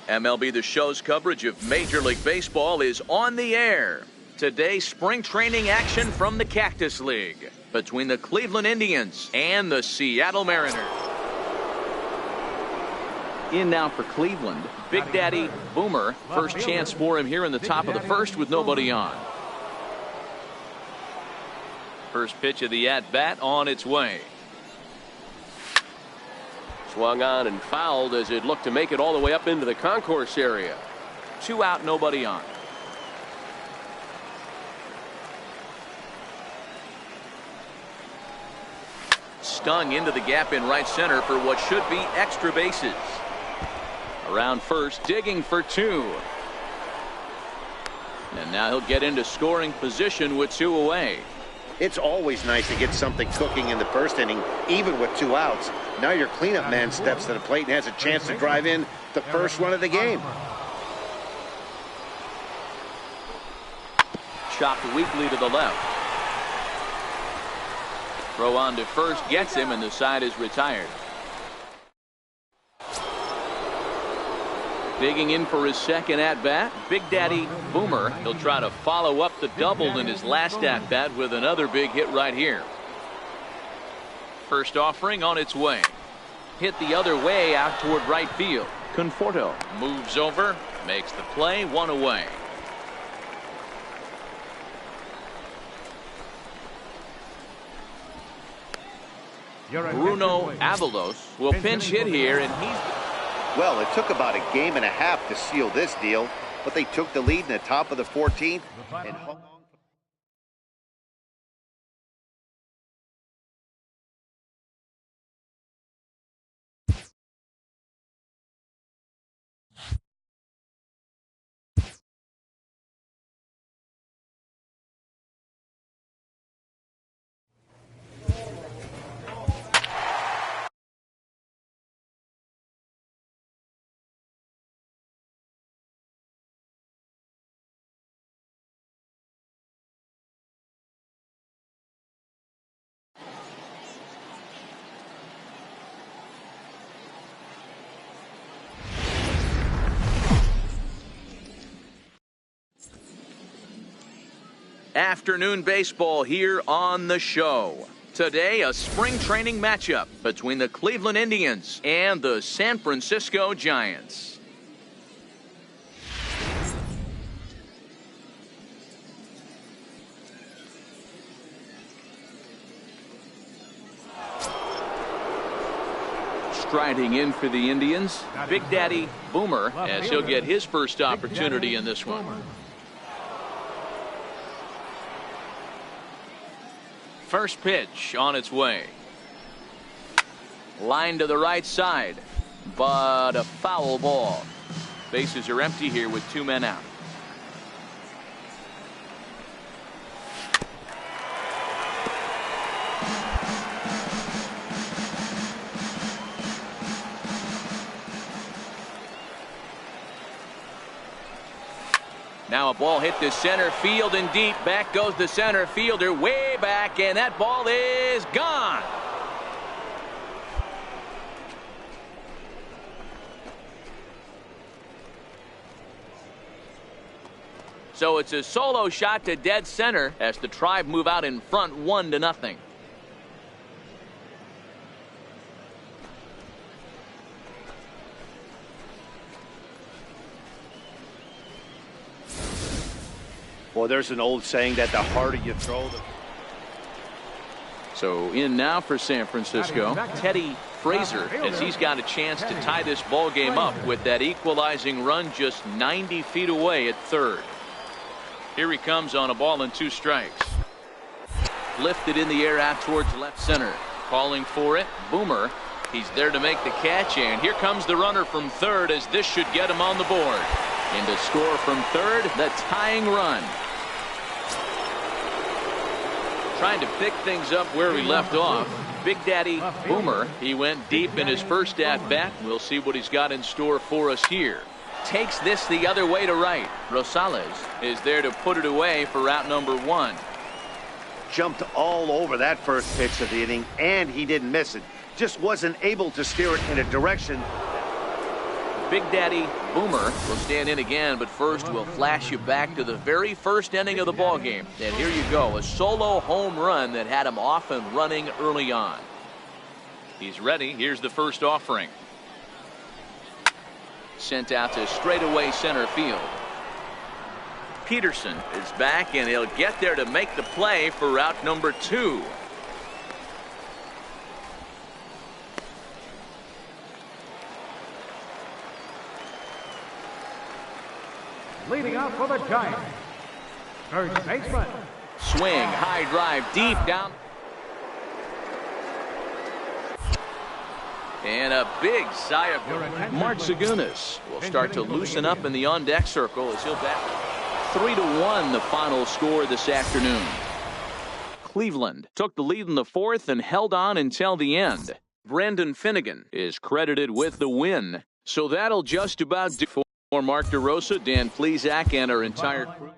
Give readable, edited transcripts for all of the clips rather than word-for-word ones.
MLB The Show's coverage of Major League Baseball is on the air. Today, spring training action from the Cactus League between the Cleveland Indians and the Seattle Mariners. In now for Cleveland, Big Daddy Boomer. First chance for him here in the top of the first with nobody on. First pitch of the at-bat on its way. Swung on and fouled as it looked to make it all the way up into the concourse area. 2 out, nobody on. Stung into the gap in right center for what should be extra bases. Around first, digging for 2. And now he'll get into scoring position with 2 away. It's always nice to get something cooking in the first inning, even with 2 outs. Now your cleanup man steps to the plate and has a chance to drive in the first run of the game. Chopped weakly to the left. Throw on to first gets him, and the side is retired. Digging in for his second at-bat, Big Daddy Boomer. He'll try to follow up the double in his last at-bat with another big hit right here. First offering on its way. Hit the other way out toward right field. Conforto moves over, makes the play, 1 away. Bruno Avalos will pinch hit here, and he's... Well, it took about a game and a half to seal this deal, but they took the lead in the top of the 14th and hung on. Afternoon baseball here on the show. Today, a spring training matchup between the Cleveland Indians and the San Francisco Giants. Striding in for the Indians, Big Daddy Boomer, as he'll get his first opportunity in this one. First pitch on its way. Line to the right side, but a foul ball. Bases are empty here with 2 men out. Now a ball hit to center field and deep. Back goes the center fielder way back, and that ball is gone. So it's a solo shot to dead center as the Tribe move out in front 1-0. Well, there's an old saying that the harder you throw, the... So in now for San Francisco, Teddy Frazier, as he's got a chance to tie this ball game up with that equalizing run just 90 feet away at third. Here he comes on a ball and 2 strikes. Lifted in the air out towards left center. Calling for it, Boomer. He's there to make the catch, and here comes the runner from third as this should get him on the board. And to score from third, the tying run. Trying to pick things up where we left off. Big Daddy Boomer, he went deep in his first at-bat. We'll see what he's got in store for us here. Takes this the other way to right. Rosales is there to put it away for out number 1. Jumped all over that first pitch of the inning, and he didn't miss it. Just wasn't able to steer it in a direction. Big Daddy Boomer will stand in again, but first we'll flash you back to the very first inning of the ball game. And here you go, a solo home run that had him off and running early on. He's ready. Here's the first offering. Sent out to straightaway center field. Peterson is back, and he'll get there to make the play for route number 2. Leading out for the Giants, first baseman. Swing, high drive, deep down. And a big sigh of Mark Zagunis will start to loosen up in the on-deck circle as he'll bat. 3-1 the final score this afternoon. Cleveland took the lead in the 4th and held on until the end. Brandon Finnegan is credited with the win. So that'll just about do for Mark DeRosa, Dan Plesac, and our entire crew.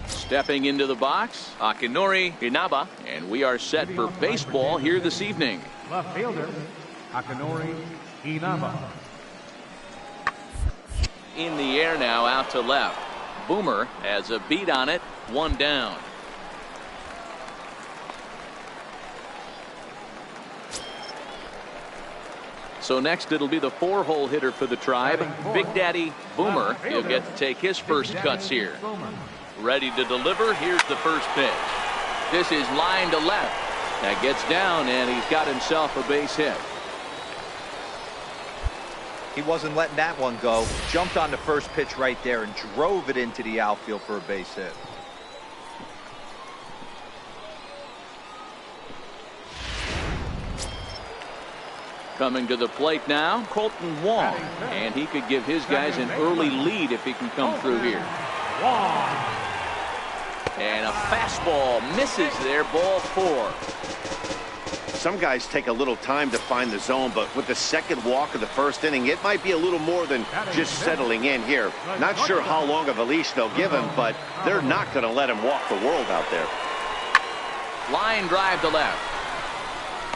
Stepping into the box, Akinori Inaba, and we are set for baseball here this evening. Left fielder, Akinori Inaba. In the air now, out to left. Boomer has a beat on it, 1 down. So next it'll be the 4-hole hitter for the Tribe, Big Daddy Boomer. He'll get to take his first cuts here. Ready to deliver. Here's the first pitch. This is line to left. That gets down, and he's got himself a base hit. He wasn't letting that one go. Jumped on the first pitch right there and drove it into the outfield for a base hit. Coming to the plate now, Colton Wong, and he could give his guys an early lead if he can come through here. And a fastball misses there, ball 4. Some guys take a little time to find the zone, but with the second walk of the first inning, it might be a little more than just settling in here. Not sure how long of a leash they'll give him, but they're not going to let him walk the world out there. Line drive to left.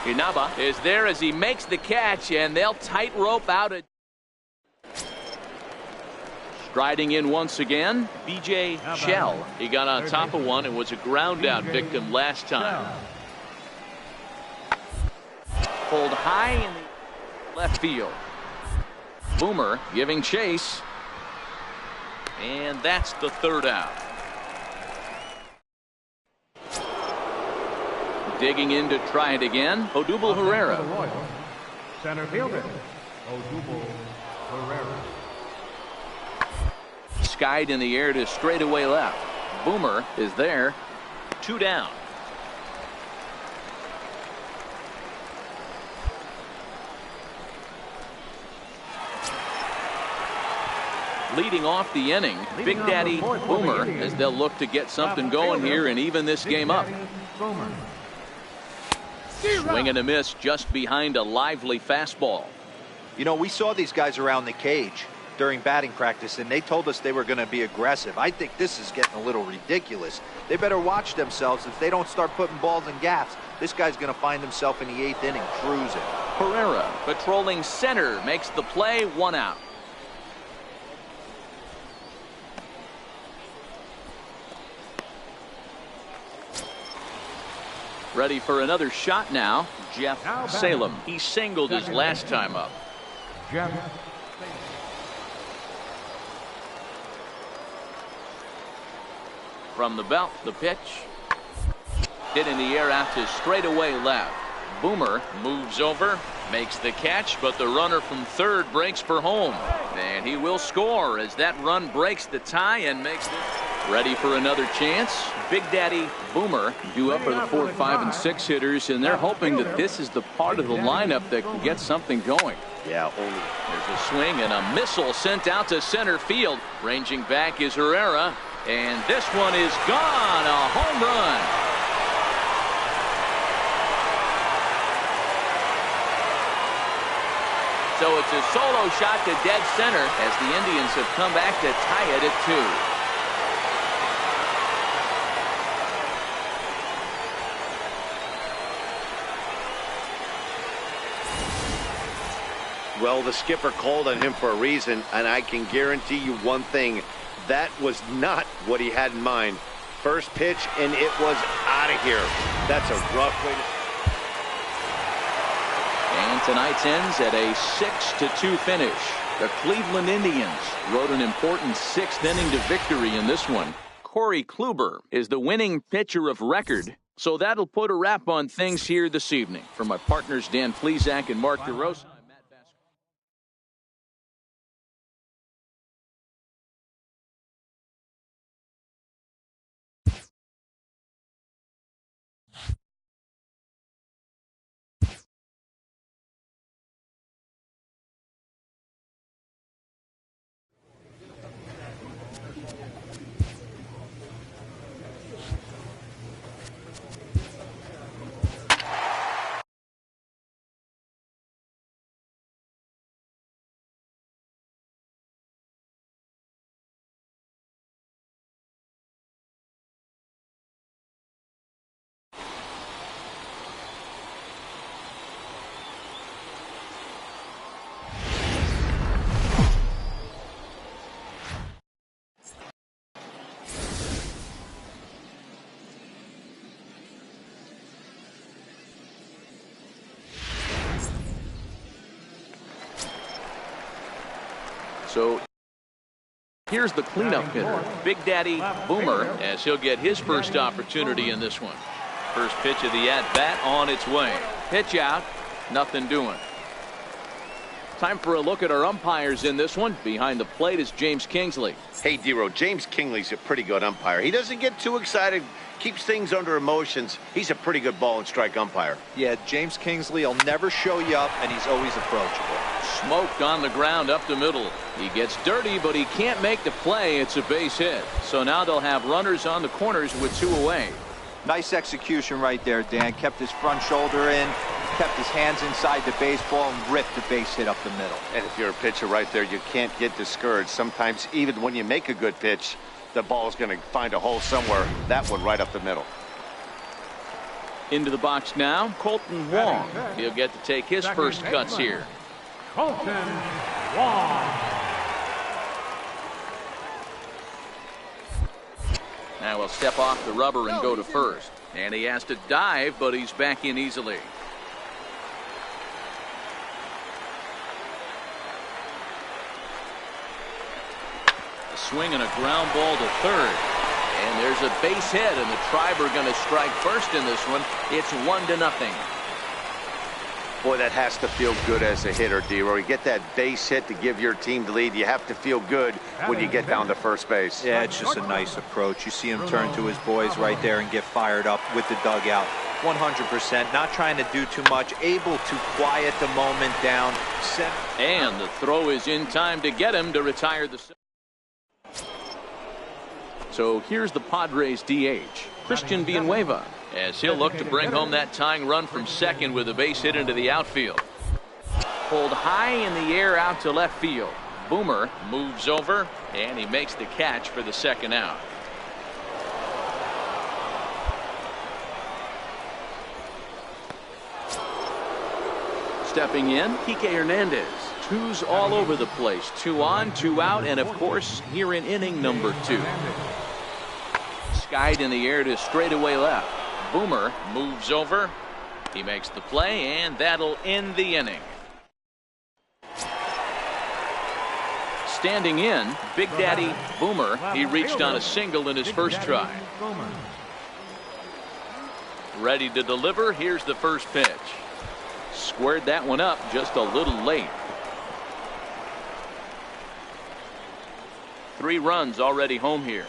Inaba is there as he makes the catch, and they'll tightrope out it. Striding in once again, B.J. Shell. He got on top of one and was a ground out victim last time. Pulled high in the left field. Boomer giving chase. And that's the 3rd out. Digging in to try it again, Odubel Herrera. Center fielder, Odubel Herrera. Skied in the air to straightaway left. Boomer is there. 2 down. Leading off the inning, Big Daddy Boomer, as they'll look to get something going here and even this game up. Swing and a miss just behind a lively fastball. You know, we saw these guys around the cage during batting practice, and they told us they were going to be aggressive. I think this is getting a little ridiculous. They better watch themselves. If they don't start putting balls in gaps, this guy's going to find himself in the 8th inning cruising. Herrera patrolling center makes the play, 1 out. Ready for another shot now, Jeff Salem. He singled his last time up. Jeff. From the belt, the pitch. Hit in the air out to straightaway left. Boomer moves over, makes the catch, but the runner from third breaks for home. And he will score as that run breaks the tie and makes it. Ready for another chance. Big Daddy Boomer due up for the 4, 5, and 6 hitters, and they're hoping that this is the part of the lineup that can get something going. Yeah, there's a swing and a missile sent out to center field. Ranging back is Herrera, and this one is gone. A home run. So it's a solo shot to dead center as the Indians have come back to tie it at 2. Well, the skipper called on him for a reason, and I can guarantee you one thing. That was not what he had in mind. First pitch, and it was out of here. That's a rough way to... And tonight's ends at a 6-2 finish. The Cleveland Indians rode an important 6th inning to victory in this one. Corey Kluber is the winning pitcher of record. So that'll put a wrap on things here this evening. For my partners Dan Plesac and Mark DeRosa. So here's the cleanup hitter, Big Daddy Boomer, as he'll get his first opportunity in this one. First pitch of the at-bat on its way. Pitch out, nothing doing. Time for a look at our umpires in this one. Behind the plate is James Kingsley. Hey, Dero, James Kingsley's a pretty good umpire. He doesn't get too excited, keeps things under emotions. He's a pretty good ball and strike umpire. Yeah, James Kingsley will never show you up, and he's always approachable. Smoked on the ground up the middle. He gets dirty, but he can't make the play. It's a base hit. So now they'll have runners on the corners with 2 away. Nice execution right there, Dan. Kept his front shoulder in, kept his hands inside the baseball, and ripped the base hit up the middle. And if you're a pitcher right there, you can't get discouraged. Sometimes even when you make a good pitch, the ball's going to find a hole somewhere. That one right up the middle. Into the box now, Colton Wong. He'll get to take his first cuts here. Colton Wong. Now he'll step off the rubber and go to first. And he has to dive, but he's back in easily. A swing and a ground ball to third. And there's a base hit, and the Tribe are going to strike first in this one. It's 1-0. Boy, that has to feel good as a hitter, Dero. You get that base hit to give your team the lead. You have to feel good when you get down to first base. Yeah, it's just a nice approach. You see him turn to his boys right there and get fired up with the dugout. 100%, not trying to do too much, able to quiet the moment down. And the throw is in time to get him to retire the... So here's the Padres DH, Christian Villanueva, as he'll look to bring home that tying run from second with a base hit into the outfield. Pulled high in the air out to left field. Boomer moves over, and he makes the catch for the second out. Stepping in, Kike Hernandez. 2's all over the place. 2 on, 2 out, and of course, here in inning number 2. Skied in the air to straightaway left. Boomer moves over. He makes the play, and that'll end the inning. Standing in, Big Daddy Boomer. He reached on a single in his first try. Ready to deliver. Here's the first pitch. Squared that one up just a little late. 3 runs already home here.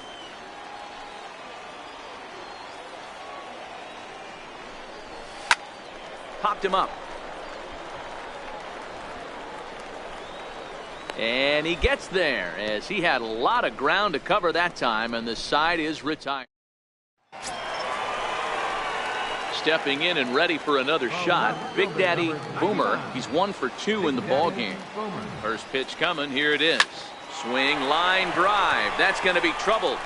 Popped him up. And he gets there as he had a lot of ground to cover that time, and the side is retired. Stepping in and ready for another shot, Big Daddy Boomer. He's 1 for 2 in the ball game. First pitch coming. Here it is. Swing, line drive. That's going to be trouble.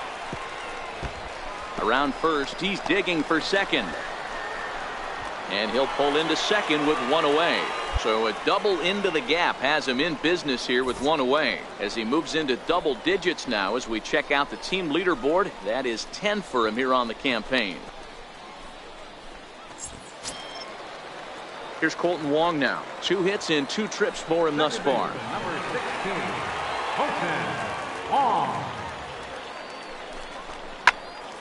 Around first, he's digging for second. And he'll pull into second with 1 away. So a double into the gap has him in business here with 1 away. As he moves into double digits now as we check out the team leaderboard. That is 10 for him here on the campaign. Here's Colton Wong now. 2 hits and 2 trips for him thus far. Number 16, Colton Wong.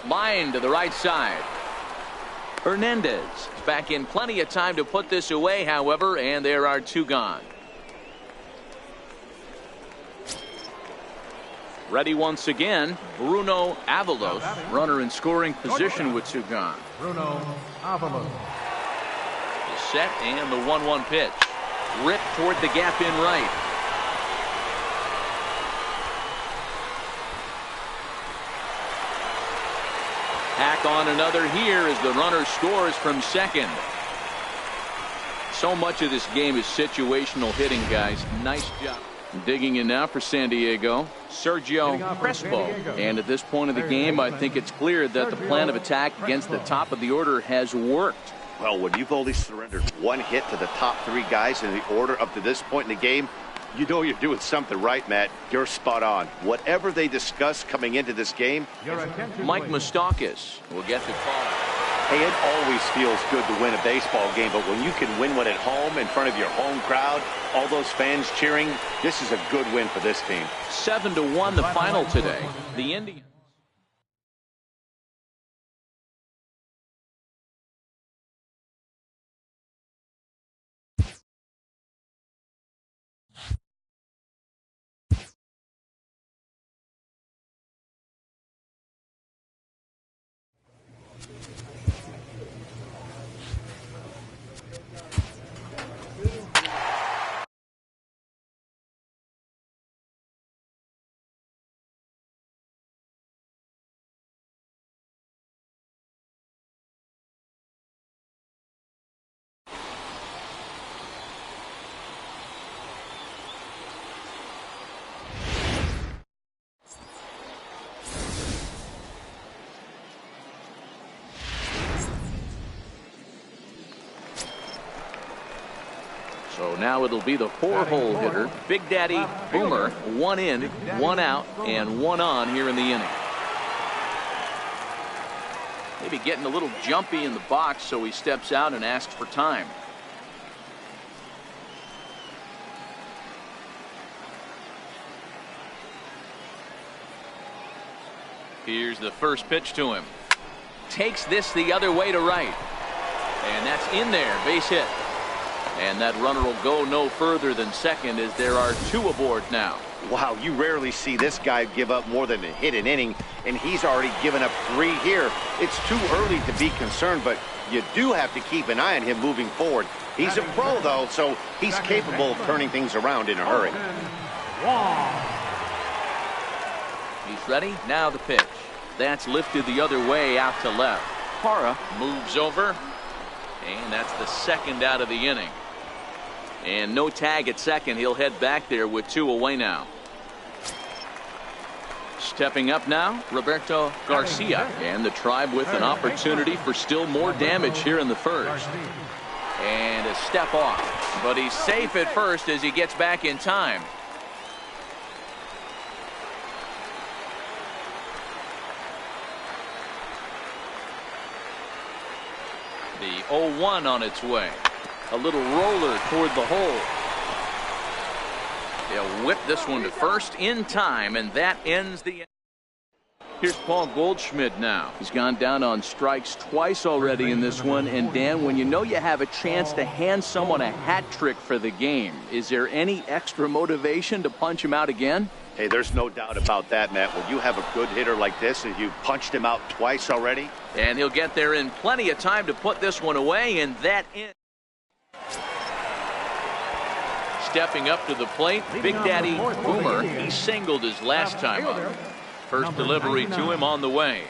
Line to the right side. Hernandez is back in plenty of time to put this away, however, and there are 2 gone. Ready once again, Bruno Avalos, runner in scoring position with 2 gone. Bruno Avalos. Set and the 1-1 pitch. Ripped toward the gap in right. Hack on another here as the runner scores from second. So much of this game is situational hitting, guys. Nice job. Digging in now for San Diego, Sergio Crespo. And at this point of the game, I think it's clear that the plan of attack against the top of the order has worked. Well, when you've only surrendered 1 hit to the top 3 guys in the order up to this point in the game, you know you're doing something right, Matt. You're spot on. Whatever they discuss coming into this game. Mike Moustakas will get the call. Hey, it always feels good to win a baseball game, but when you can win one at home in front of your home crowd, all those fans cheering, this is a good win for this team. 7-1 the final today. The Indians. So now it'll be the 4-hole hitter, Big Daddy Boomer. 1 in, 1 out, and 1 on here in the inning. Maybe getting a little jumpy in the box, so he steps out and asks for time. Here's the first pitch to him. Takes this the other way to right. And that's in there, base hit. And that runner will go no further than second as there are 2 aboard now. Wow, you rarely see this guy give up more than a hit an inning, and he's already given up 3 here. It's too early to be concerned, but you do have to keep an eye on him moving forward. He's a pro, though, so he's capable of turning things around in a hurry. He's ready. Now the pitch. That's lifted the other way out to left. Parra moves over, and that's the second out of the inning. And no tag at second. He'll head back there with 2 away now. Stepping up now, Roberto Garcia, and the Tribe with an opportunity for still more damage here in the first. And a step off, but he's safe at first as he gets back in time. The 0-1 on its way. A little roller toward the hole. They'll whip this one to first in time, and that ends the. Here's Paul Goldschmidt now. He's gone down on strikes twice already in this one. And Dan, when you know you have a chance to hand someone a hat trick for the game, is there any extra motivation to punch him out again? Hey, there's no doubt about that, Matt. When you have a good hitter like this and you punched him out twice already. And he'll get there in plenty of time to put this one away, and that in. Stepping up to the plate, Big Daddy Boomer. He singled his last time up. First delivery to him on the way.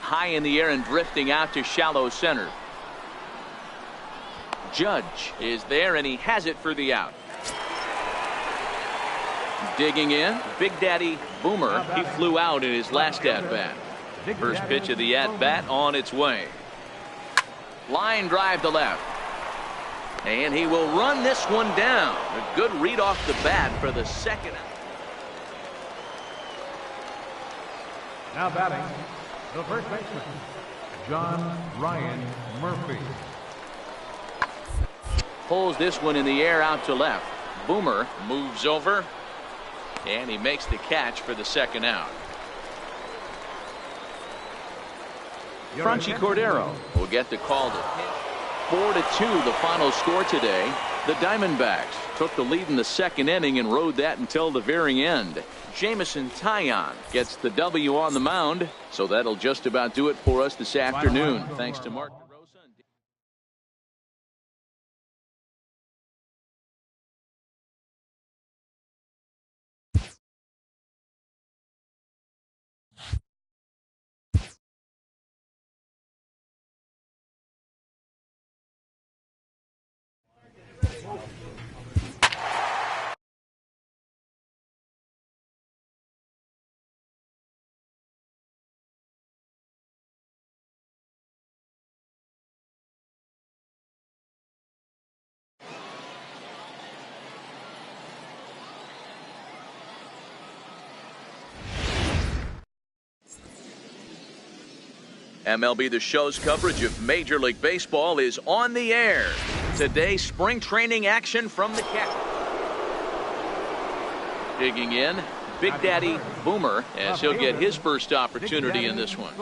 High in the air and drifting out to shallow center. Judge is there, and he has it for the out. Digging in, Big Daddy Boomer. He flew out in his last at-bat. First pitch of the at-bat on its way. Line drive to left. And he will run this one down. A good read off the bat for the second. Now batting, the first baseman, John Ryan Murphy. Pulls this one in the air out to left. Boomer moves over, and he makes the catch for the second out. Franchy Cordero will get the call to pitch. 4-2 the final score today. The Diamondbacks took the lead in the second inning and rode that until the very end. Jamison Taillon gets the W on the mound, so that'll just about do it for us this afternoon. Thanks to Mark. MLB The Show's coverage of Major League Baseball is on the air. Today, spring training action from the Cactus. Digging in, Big Daddy Boomer, as he'll get his first opportunity in this one.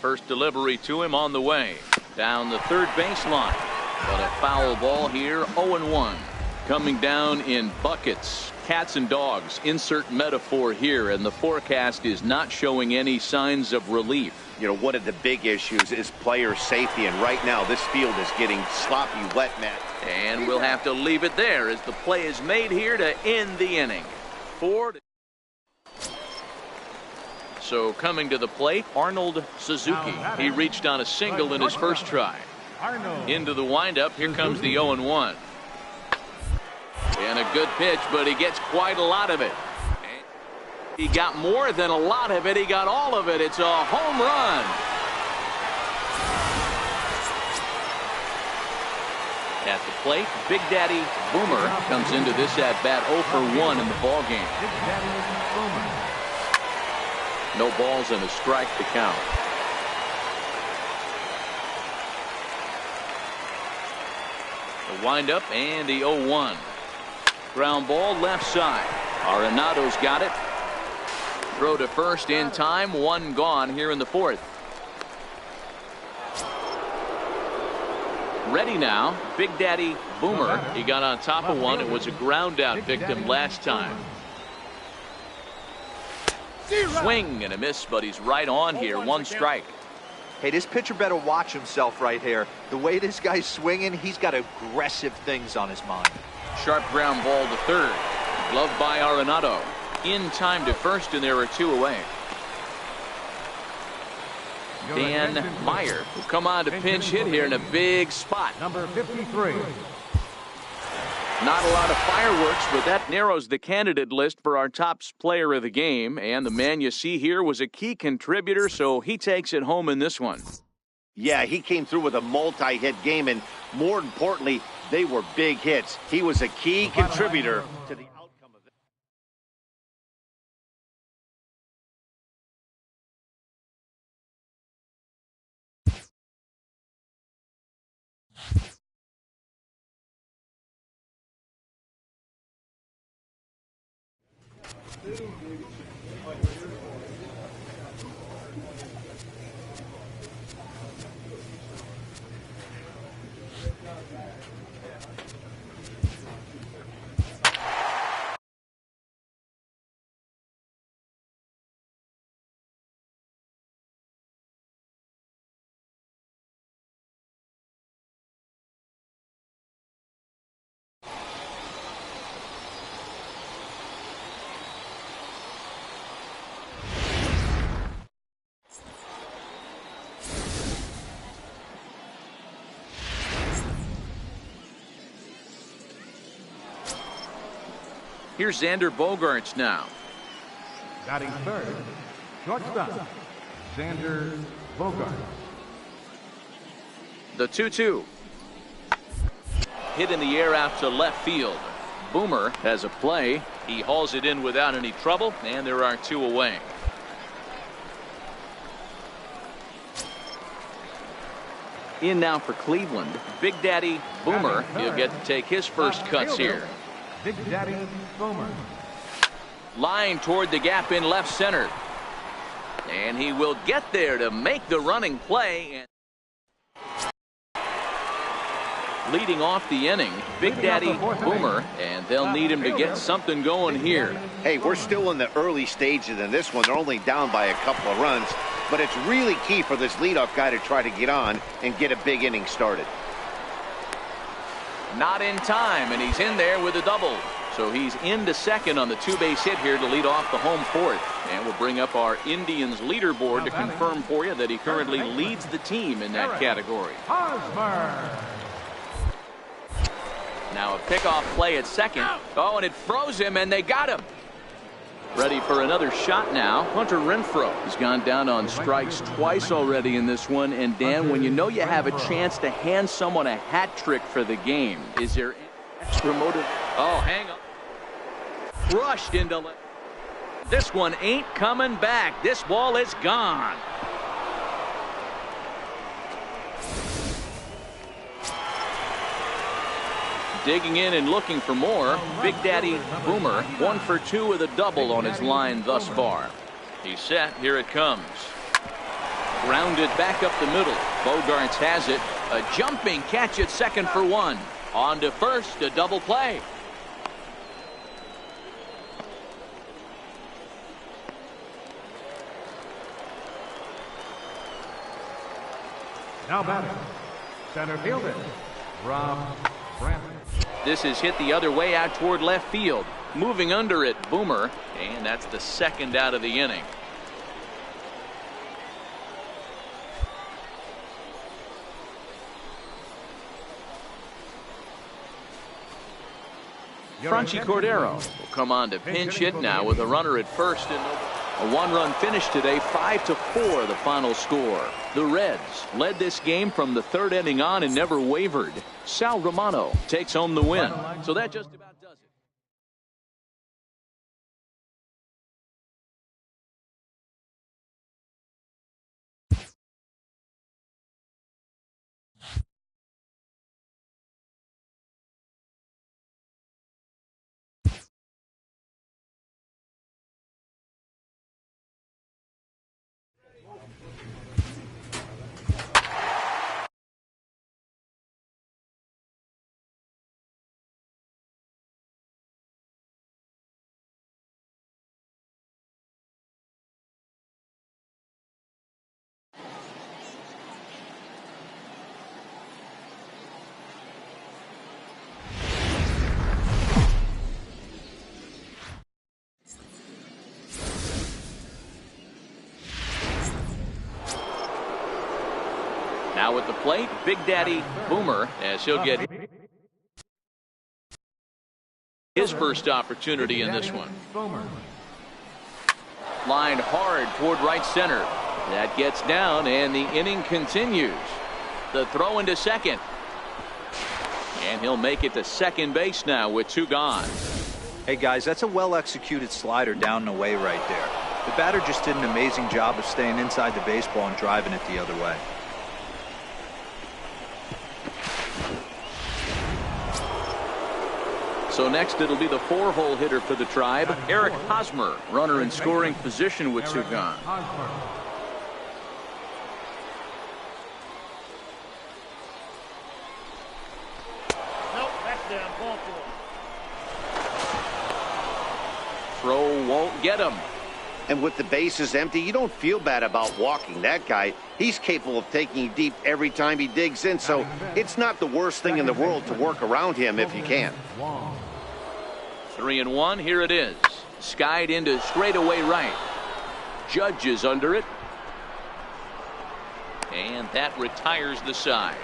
First delivery to him on the way. Down the third baseline. But a foul ball here, 0-1. Coming down in buckets. Cats and dogs. Insert metaphor here, and the forecast is not showing any signs of relief. You know, one of the big issues is player safety, and right now this field is getting sloppy wet, Matt. And we'll have to leave it there as the play is made here to end the inning. 4-2. So coming to the plate, Arnold Suzuki. He reached on a single in his first try. Into the windup, here comes the 0-1. And a good pitch, but he gets quite a lot of it. He got more than a lot of it. He got all of it. It's a home run. At the plate, Big Daddy Boomer comes into this at-bat 0 for 1 in the ballgame. No balls and a strike to count. The windup and the 0-1. Ground ball left side. Arenado's got it. Throw to first in time. One gone here in the fourth. Ready now. Big Daddy Boomer. He got on top of one. It was a ground out victim last time. Swing and a miss, but he's right on here. One strike. Hey, this pitcher better watch himself right here. The way this guy's swinging, he's got aggressive things on his mind. Sharp ground ball to third. Gloved by Arenado. In time to first, and there are two away. Dan Meyer will come on to pinch hit here in a big spot. Number 53. Not a lot of fireworks, but that narrows the candidate list for our top player of the game. And the man you see here was a key contributor, so he takes it home in this one. Yeah, he came through with a multi-hit game, and more importantly, they were big hits. He was a key contributor to the outcome of this. Here's Xander Bogaerts now. Batting third, shortstop, Xander Bogaerts. The 2-2. Hit in the air out to left field. Boomer has a play. He hauls it in without any trouble, and there are 2 away. In now for Cleveland, Big Daddy Boomer. He'll get to take his first cuts here. Big Daddy Boomer. Line toward the gap in left center. And he will get there to make the running play. Leading off the inning, Big Daddy Boomer, and they'll need him to get something going here. Hey, we're still in the early stages in this one. They're only down by a couple of runs, but it's really key for this leadoff guy to try to get on and get a big inning started. Not in time, and he's in there with a double. So he's into second on the 2-base hit here to lead off the home fourth. And we'll bring up our Indians leaderboard to confirm for you that he currently leads the team in that category. Now a pickoff play at second. Oh, and it froze him, and they got him. Ready for another shot now. Hunter Renfroe has gone down on strikes twice already in this one. And Dan, when you know you have a chance to hand someone a hat trick for the game, is there extra motive? Oh, hang on. Crushed into left. This one ain't coming back. This ball is gone. Digging in and looking for more. Big Daddy Boomer, 1 for 2 with a double on his line thus far. He's set. Here it comes. Grounded back up the middle. Bogaerts has it. A jumping catch at second for 1. On to first, a double play. Now batting, center fielder, Rob Brantley. This is hit the other way out toward left field. Moving under it, Boomer, and that's the second out of the inning. Franchi Cordero will come on to pinch hit now with a runner at first. And a 1-run finish today, 5-4 the final score. The Reds led this game from the 3rd inning on and never wavered. Sal Romano takes home the win. So that just about does it. Now at the plate, Big Daddy Boomer, as he'll get his first opportunity in this one. Lined hard toward right center. That gets down, and the inning continues. The throw into second. And he'll make it to second base now with 2 gone. Hey, guys, that's a well-executed slider down and away right there. The batter just did an amazing job of staying inside the baseball and driving it the other way. So next it'll be the 4-hole hitter for the Tribe, Eric Hosmer, runner in scoring position with two gone. Throw won't get him. And with the bases empty, you don't feel bad about walking that guy. He's capable of taking deep every time he digs in, so it's not the worst thing in the world to work around him if you can. 3-1, here it is. Skied into straightaway right. Judge is under it. And that retires the side.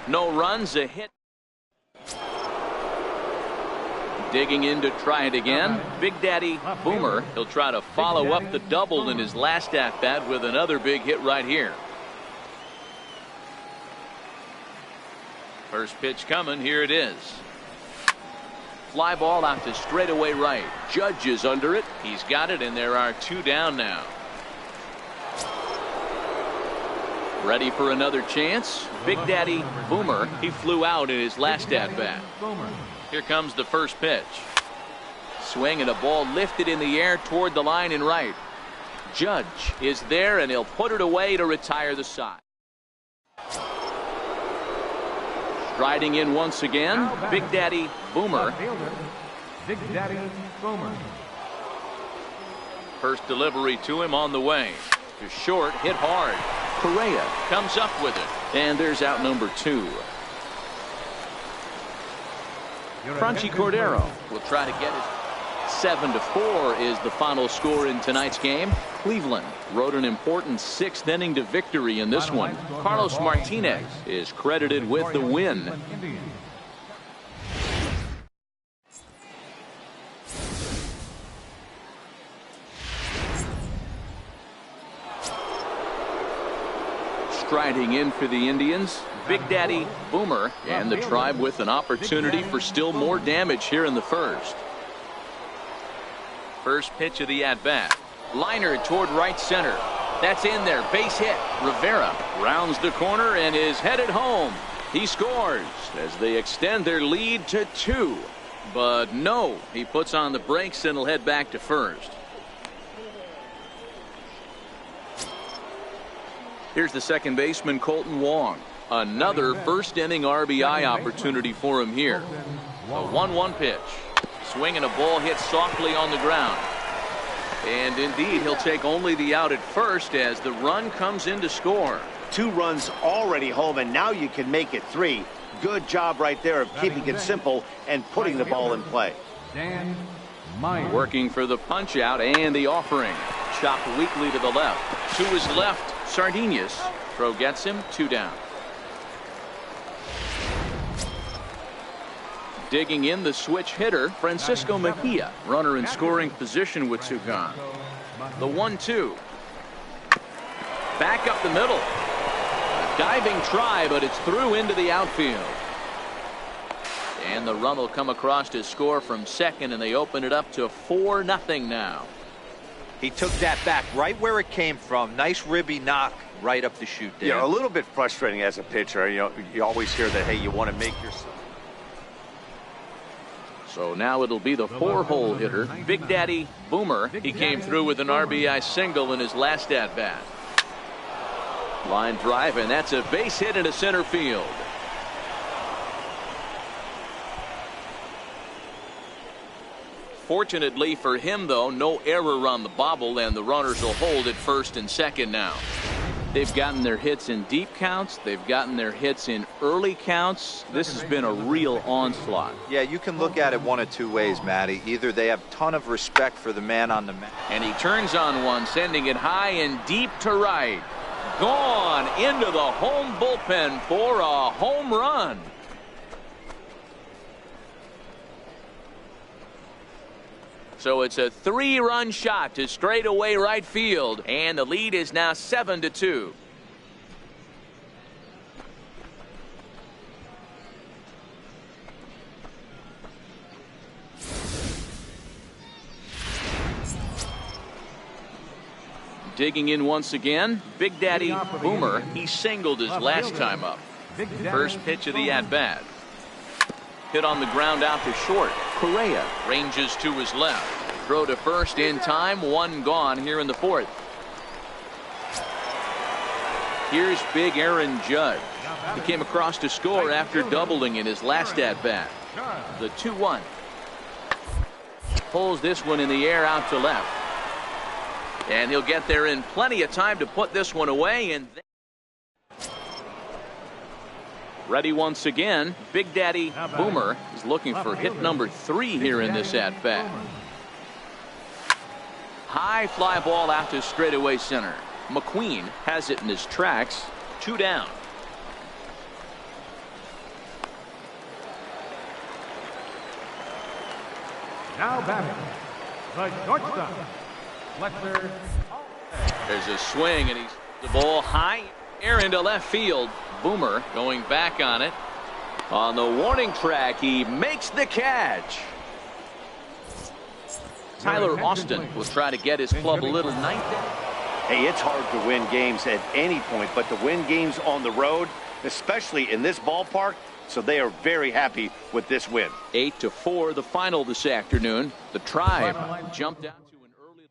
No runs, a hit. Digging in to try it again. Big Daddy Boomer. He'll try to follow up the double in his last at bat with another big hit right here. First pitch coming. Here it is. Fly ball out to straightaway right. Judge is under it. He's got it, and there are two down now. Ready for another chance. Big Daddy Boomer. He flew out in his last at bat. Here comes the first pitch. Swing and a ball lifted in the air toward the line and right. Judge is there, and he'll put it away to retire the side. Striding in once again, Big Daddy Boomer. Big Daddy Boomer. First delivery to him on the way. To short, hit hard. Correa comes up with it, and there's out number 2. Franchi Cordero will try to get it. 7-4 is the final score in tonight's game. Cleveland rode an important 6th inning to victory in this one. Carlos Martinez is credited with the win. Striding in for the Indians, Big Daddy Boomer, and the Tribe with an opportunity for still more damage here in the first. First pitch of the at-bat. Liner toward right center. That's in there. Base hit. Rivera rounds the corner and is headed home. He scores as they extend their lead to 2. But no, he puts on the brakes and will head back to first. Here's the second baseman, Colton Wong. Another first inning RBI opportunity for him here. A 1-1 pitch. Swing and a ball hit softly on the ground. And indeed, he'll take only the out at first as the run comes in to score. 2 runs already home, and now you can make it 3. Good job right there of keeping it simple and putting the ball in play. Working for the punch out and the offering. Chopped weakly to the left. To his left, Sardinhas. Throw gets him, 2 down. Digging in the switch hitter, Francisco Mejia. Runner in scoring position with 2 gone. The 1-2. Back up the middle. A diving try, but it's through into the outfield. And the run will come across to score from second, and they open it up to 4-0 now. He took that back right where it came from. Nice ribby knock right up the chute there. Yeah, a little bit frustrating as a pitcher. You know, you always hear that, hey, you want to make yourself. So now it'll be the 4-hole hitter, Big Daddy Boomer. He came through with an RBI single in his last at-bat. Line drive, and that's a base hit into center field. Fortunately for him, though, no error on the bobble, and the runners will hold at first and second now. They've gotten their hits in deep counts. They've gotten their hits in early counts. This has been a real onslaught. Yeah, you can look at it one of 2 ways, Matty. Either they have a ton of respect for the man on the mound. And he turns on one, sending it high and deep to right. Gone into the home bullpen for a home run. So it's a 3-run shot to straightaway right field, and the lead is now 7-2. Digging in once again, Big Daddy Boomer. He singled his last time up. First pitch of the at-bat. Hit on the ground out to short. Correa ranges to his left. Throw to first in time. One gone here in the fourth. Here's big Aaron Judge. He came across to score after doubling in his last at-bat. The 2-1. Pulls this one in the air out to left. And he'll get there in plenty of time to put this one away. And ready once again. Big Daddy Boomer is looking for hit number 3 here in this at-bat. High fly ball out to straightaway center. McQueen has it in his tracks. 2 down. Now batting, the shortstop, Fletcher. There's a swing, and he's the ball high air into left field. Boomer going back on it. On the warning track, he makes the catch. Tyler Austin will try to get his club a little ninth. Hey, it's hard to win games at any point, but to win games on the road, especially in this ballpark, so they are very happy with this win. 8-4 the final this afternoon. The Tribe jumped out to an early.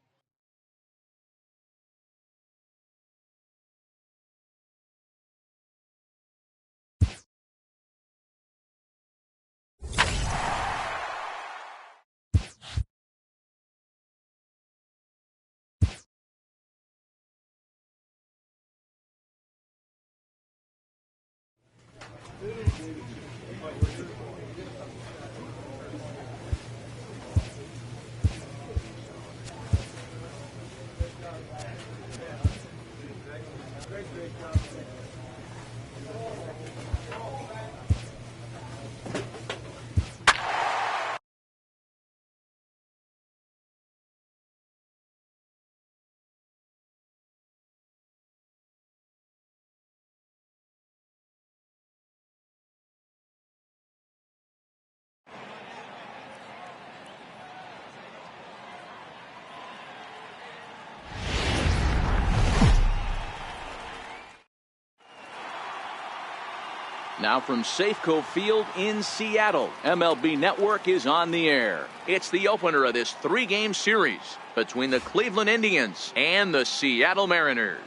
Now from Safeco Field in Seattle, MLB Network is on the air. It's the opener of this 3-game series between the Cleveland Indians and the Seattle Mariners.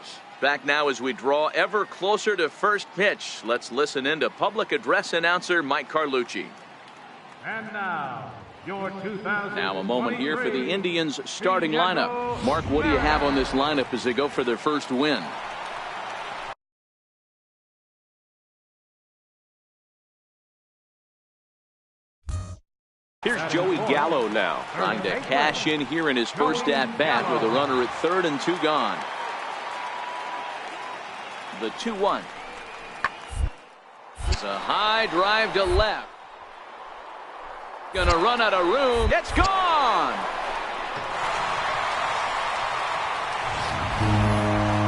Back now as we draw ever closer to first pitch. Let's listen in to public address announcer Mike Carlucci. And now, your 2000. Now a moment here for the Indians starting lineup. Mark, what do you have on this lineup as they go for their first win? Here's Joey Gallo now, trying to cash in here in his first at-bat with a runner at third and 2 gone. The 2-1. It's a high drive to left. Gonna run out of room. It's gone!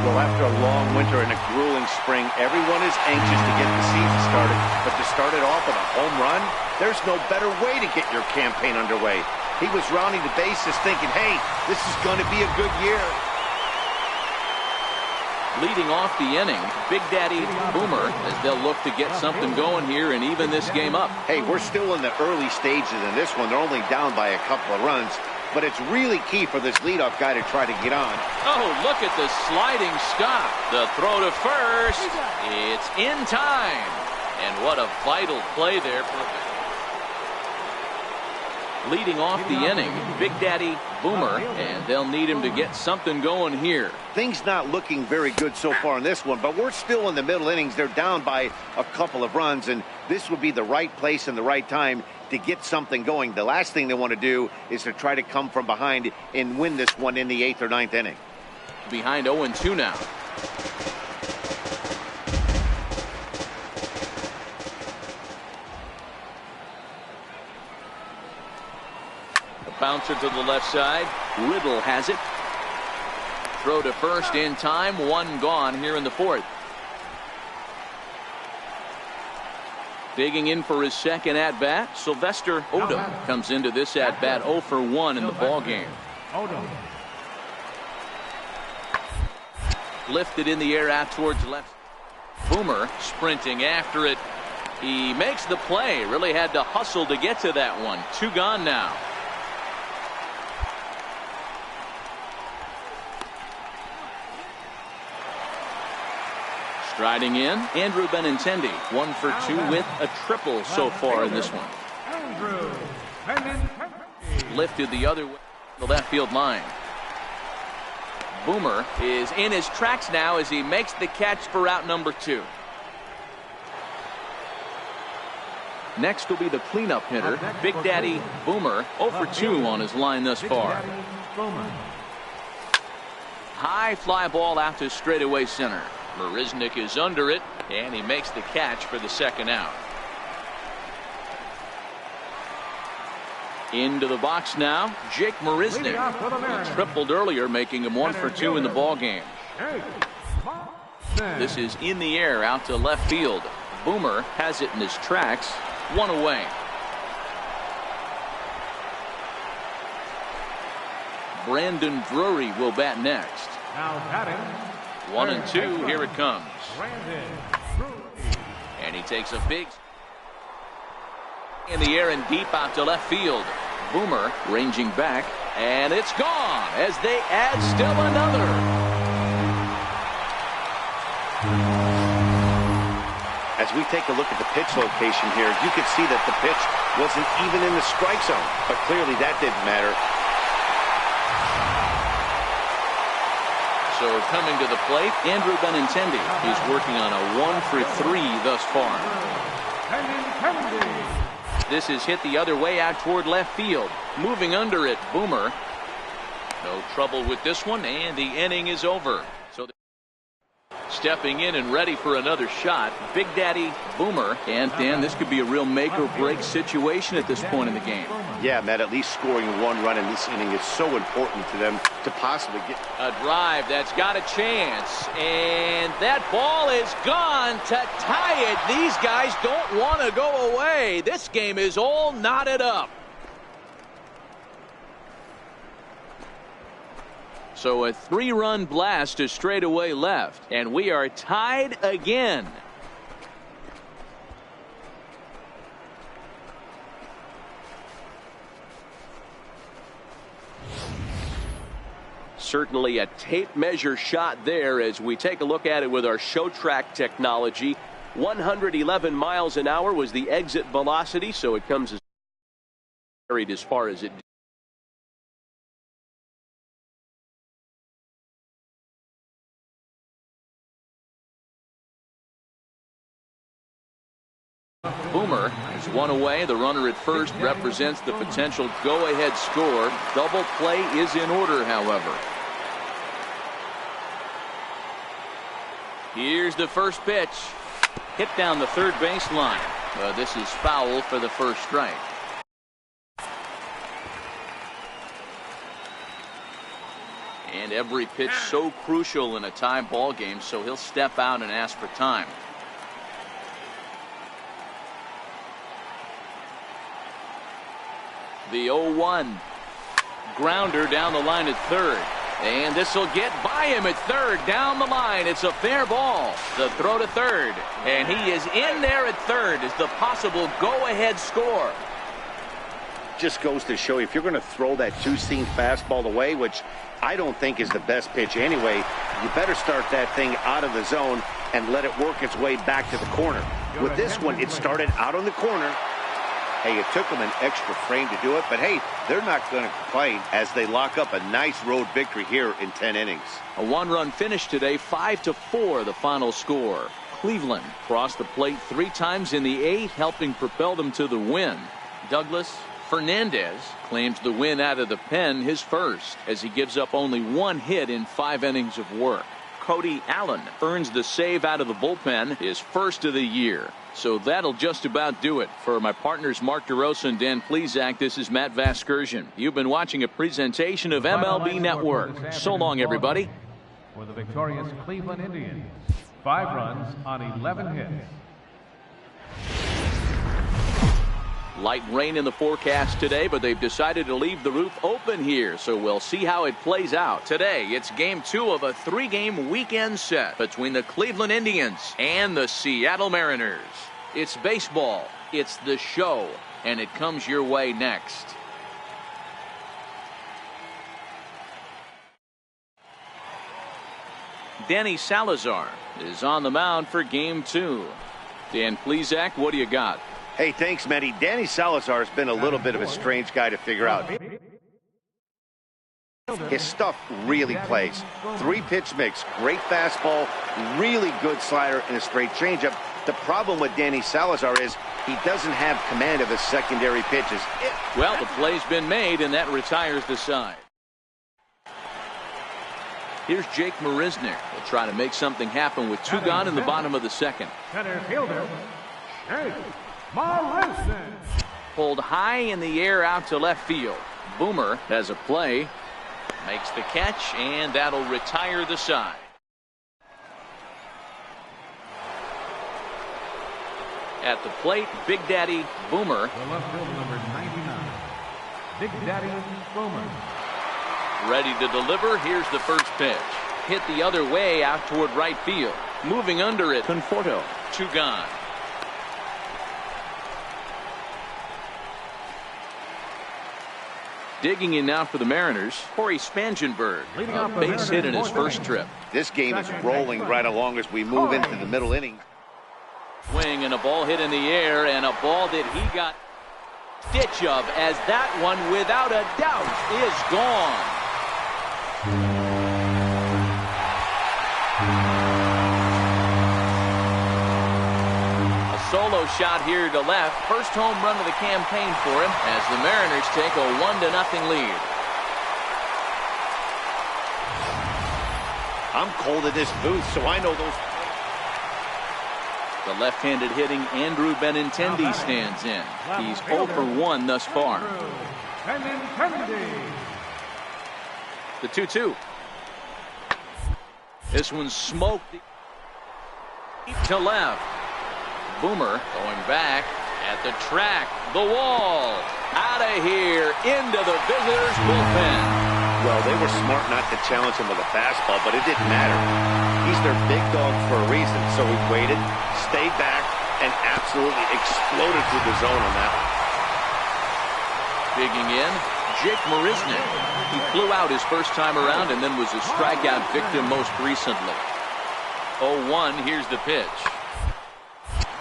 Well, after a long winter and a grueling spring, everyone is anxious to get the season started. But to start it off with a home run, there's no better way to get your campaign underway. He was rounding the bases thinking, hey, this is going to be a good year. Leading off the inning, Big Daddy Boomer, as they'll look to get something going here and even this game up. Hey, we're still in the early stages in this one. They're only down by a couple of runs. But it's really key for this leadoff guy to try to get on. Oh, look at the sliding stop. The throw to first. It's in time. And what a vital play there. Leading off the inning, Big Daddy Boomer, and they'll need him to get something going here. Things not looking very good so far in this one, but we're still in the middle innings. They're down by a couple of runs, and this would be the right place and the right time to get something going. The last thing they want to do is to try to come from behind and win this one in the 8th or 9th inning. Behind 0-2 now. A bouncer to the left side. Riddle has it. Throw to first in time. 1 gone here in the 4th. Digging in for his second at-bat, Sylvester Odom comes into this at-bat 0 for 1 in the ballgame. Lifted in the air out towards left. Boomer sprinting after it. He makes the play. Really had to hustle to get to that one. 2 gone now. Striding in, Andrew Benintendi, 1 for 2 with a triple so far in this one. Andrew Benintendi. Lifted the other way, the left field line. Boomer is in his tracks now as he makes the catch for out number 2. Next will be the cleanup hitter, Big Daddy Boomer, 0 for 2 on his line thus far. High fly ball out to straightaway center. Marisnick is under it, and he makes the catch for the second out. Into the box now, Jake Marisnick. He tripled earlier, making him 1 for 2 in the ball game. This is in the air out to left field. Boomer has it in his tracks, 1 away. Brandon Drury will bat next. Now batting. 1 and 2, here it comes. And he takes a big in the air and deep out to left field. Boomer ranging back, and it's gone as they add still another. As we take a look at the pitch location here, you can see that the pitch wasn't even in the strike zone, but clearly that didn't matter. So coming to the plate, Andrew Benintendi. He's working on a 1 for 3 thus far. This is hit the other way out toward left field. Moving under it, Boomer. No trouble with this one, and the inning is over. So stepping in and ready for another shot, Big Daddy Boomer. And Dan, this could be a real make or break situation at this point in the game. Yeah, Matt, at least scoring 1 run in this inning is so important to them to possibly get a drive that's got a chance, and that ball is gone to tie it. These guys don't want to go away. This game is all knotted up. So a 3-run blast to straightaway left, and we are tied again. Certainly a tape measure shot there as we take a look at it with our show track technology. 111 miles an hour was the exit velocity, so it comes as far as it did. Boomer is 1 away. The runner at first represents the potential go-ahead score. Double play is in order, however. Here's the first pitch. Hit down the third baseline. This is foul for the first strike. And every pitch so crucial in a tie ball game, so he'll step out and ask for time. The 0-1 grounder down the line at third, and this will get by him at third. Down the line, it's a fair ball. The throw to third, and he is in there at third as the possible go-ahead score. Just goes to show you, if you're going to throw that 2-seam fastball away, which I don't think is the best pitch anyway, you better start that thing out of the zone and let it work its way back to the corner. With this one, it started out on the corner. Hey, it took them an extra frame to do it, but hey, they're not going to complain as they lock up a nice road victory here in 10 innings. A 1-run finish today, 5-4 the final score. Cleveland crossed the plate 3 times in the 8th, helping propel them to the win. Douglas Fernandez claims the win out of the pen, his first, as he gives up only 1 hit in 5 innings of work. Cody Allen earns the save out of the bullpen, his first of the year. So that'll just about do it. For my partners Mark DeRosa and Dan Plesac, this is Matt Vasgersian. You've been watching a presentation of MLB Network. So long, everybody. For the victorious Cleveland Indians, 5 runs on 11 hits. Light rain in the forecast today, but they've decided to leave the roof open here, so we'll see how it plays out. Today, it's game 2 of a 3-game weekend set between the Cleveland Indians and the Seattle Mariners. It's baseball. It's the show. And it comes your way next. Danny Salazar is on the mound for game 2. Dan Plesac, what do you got? Hey, thanks, Manny. Danny Salazar has been a little bit of a strange guy to figure out. His stuff really plays. 3-pitch mix, great fastball, really good slider, and a straight changeup. The problem with Danny Salazar is he doesn't have command of his secondary pitches. Well, the play's been made, and that retires the side. Here's Jake Marisnick. He'll try to make something happen with 2 gone in the bottom of the second. Center fielder, Jake Marisnick. Pulled high in the air out to left field. Boomer has a play. Makes the catch, and that'll retire the side. At the plate, Big Daddy Boomer. The left fielder, number 99, Big Daddy Boomer. Ready to deliver. Here's the first pitch. Hit the other way out toward right field. Moving under it, Conforto. 2 gone. Digging in now for the Mariners, Corey Spangenberg. A base hit in his first trip. This game is rolling right along as we move into the middle inning. Swing and a ball hit in the air, and a ball that he got stitch of, as that one without a doubt is gone. A solo shot here to left. First home run of the campaign for him as the Mariners take a 1-0 lead. I'm cold in this booth, so I know those. The left-handed hitting Andrew Benintendi stands in. He's 0 for 1 thus far. The 2-2. This one's smoked deep to left. Boomer going back at the track. The wall. Out of here. Into the visitors' bullpen. Well, they were smart not to challenge him with a fastball, but it didn't matter. He's their big dog for a reason, so he waited, stayed back, and absolutely exploded through the zone on that one. Digging in, Jake Marisnick. He flew out his first time around and then was a strikeout victim most recently. 0-1, here's the pitch.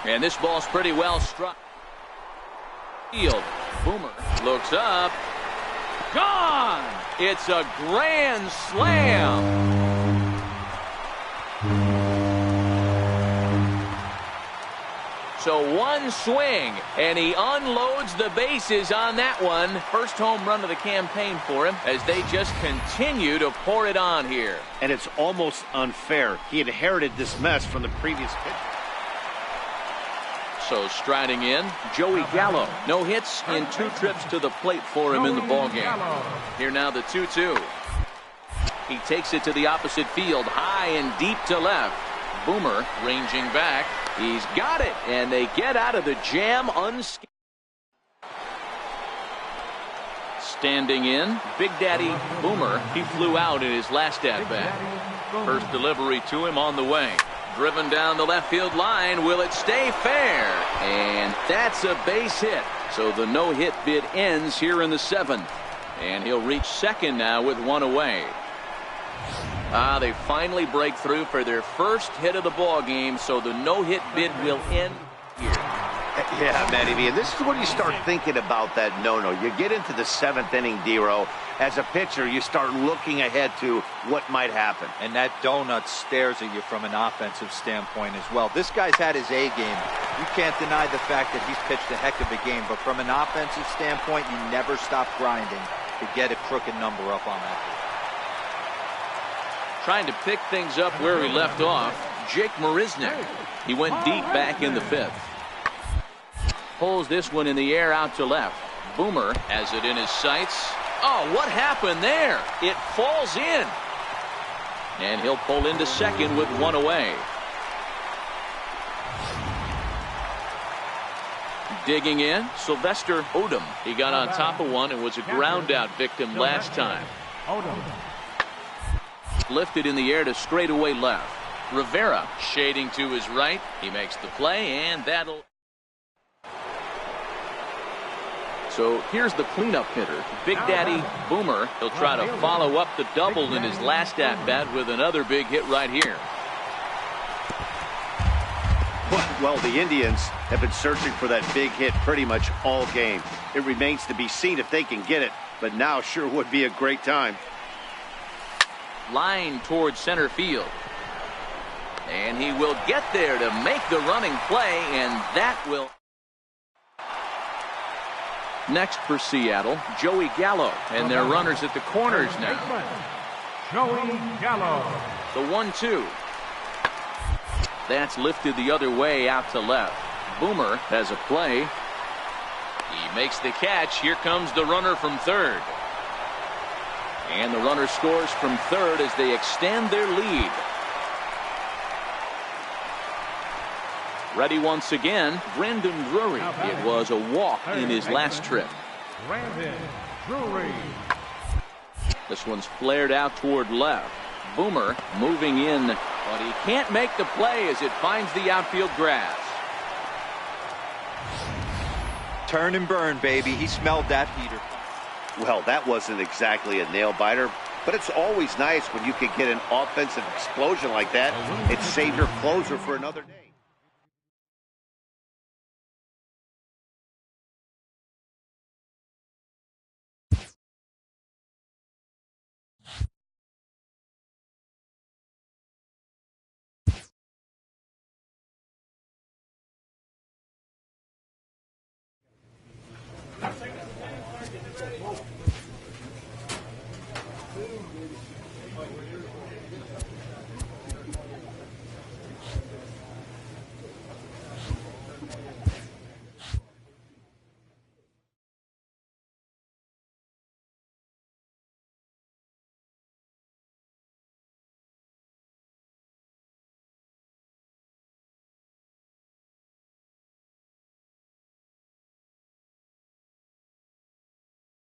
And this ball's pretty well struck. Field. Boomer looks up. Gone! It's a grand slam. So one swing, and he unloads the bases on that one. First home run of the campaign for him as they just continue to pour it on here. And it's almost unfair. He inherited this mess from the previous pitch. So striding in, Joey Gallo. No hits in 2 trips to the plate for him in the ballgame. Here now the 2-2. He takes it to the opposite field, high and deep to left. Boomer ranging back. He's got it, and they get out of the jam unscathed. Standing in, Big Daddy Boomer. He flew out in his last at-bat. First delivery to him on the way. Driven down the left field line. Will it stay fair? And that's a base hit. So the no-hit bid ends here in the 7th. And he'll reach second now with 1 away. They finally break through for their first hit of the ball game, so the no-hit bid will end here. Yeah, Manny V, and this is when you start thinking about that no-no. You get into the 7th inning, D-Row. As a pitcher, you start looking ahead to what might happen. And that donut stares at you from an offensive standpoint as well. This guy's had his A game. You can't deny the fact that he's pitched a heck of a game, but from an offensive standpoint, you never stop grinding to get a crooked number up on that. Trying to pick things up where he left off, Jake Marisnick. He went deep back in the 5th. Pulls this one in the air out to left. Boomer has it in his sights. Oh, what happened there? It falls in. And he'll pull into second with 1 away. Digging in, Sylvester Odom. He got on top of one and was a ground out victim last time. Lifted in the air to straightaway left. Rivera shading to his right. He makes the play, and that'll So here's the cleanup hitter, Big Daddy Boomer. He'll try to follow up the double in his last at-bat with another big hit right here. Well, the Indians have been searching for that big hit pretty much all game. It remains to be seen if they can get it, but now sure would be a great time. Line towards center field. And he will get there to make the running play, and that will... Next for Seattle, Joey Gallo, and their runners at the corners now. Joey Gallo. The 1-2. That's lifted the other way out to left. Boomer has a play. He makes the catch. Here comes the runner from third. And the runner scores from third as they extend their lead. Ready once again, Brandon Drury. It was a walk in his last trip. Brandon Drury. This one's flared out toward left. Boomer moving in, but he can't make the play as it finds the outfield grass. Turn and burn, baby. He smelled that heater. Well, that wasn't exactly a nail-biter, but it's always nice when you can get an offensive explosion like that. It saved your closer for another day.